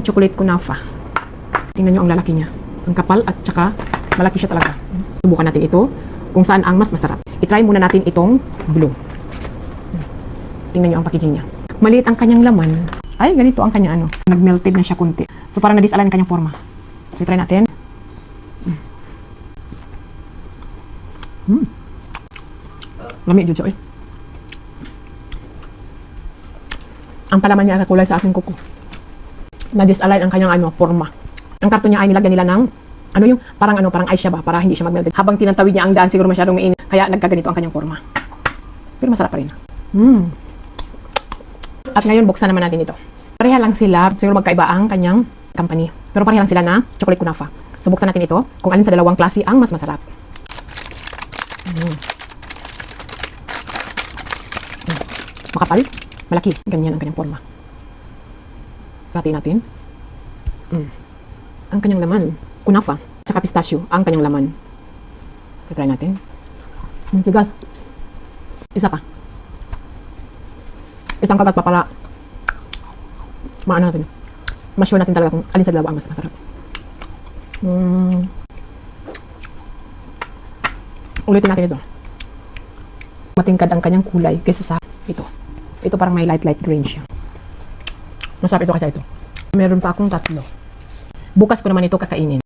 Chocolate kunafa. Tingnan nyo ang lalaki niya. Ang kapal at saka malaki siya talaga. Subukan natin ito kung saan ang mas masarap. I-try muna natin itong blue. Tingnan nyo ang packaging niya. Maliit ang kanyang laman. Ay, ganito ang kanya ano. Nag-melted na siya kunti. So parang na-disalign ang kanyang forma. So i-try natin. Lamig dyan siya, eh. Ang palaman niya kakulay sa aking kuko. Na-disalign ang kanyang ano, forma. Ang karton niya ay nilagyan nila ng ano yung parang ice siya ba para hindi siya mag-melted. Habang tinatawid niya ang daan siguro masyadong mainit kaya nagkaganito ang kanyang forma. Pero masarap pa rin. At ngayon buksan naman natin ito. Pareha lang sila, siguro magkaiba ang kanyang company. Pero pareha lang sila na chocolate kunafa. So buksan natin ito kung alin sa dalawang klase ang mas masarap. Makapal, malaki, ganyan ang kanyang forma. So hatiin natin. Ang kanyang laman, kunafa, tsaka pistachio, ang kanyang laman. So try natin. Sigal. Isa pa. Isang kagat pa para maano natin. Mas sure natin talaga kung alin sa dalawa ang mas masarap. Ulitin natin ito. Matingkad ang kanyang kulay kaysa sa ito. Ito parang may light green siya. Masarap ito kasi ito. Meron pa akong 3. Bukas ko naman ito kakainin.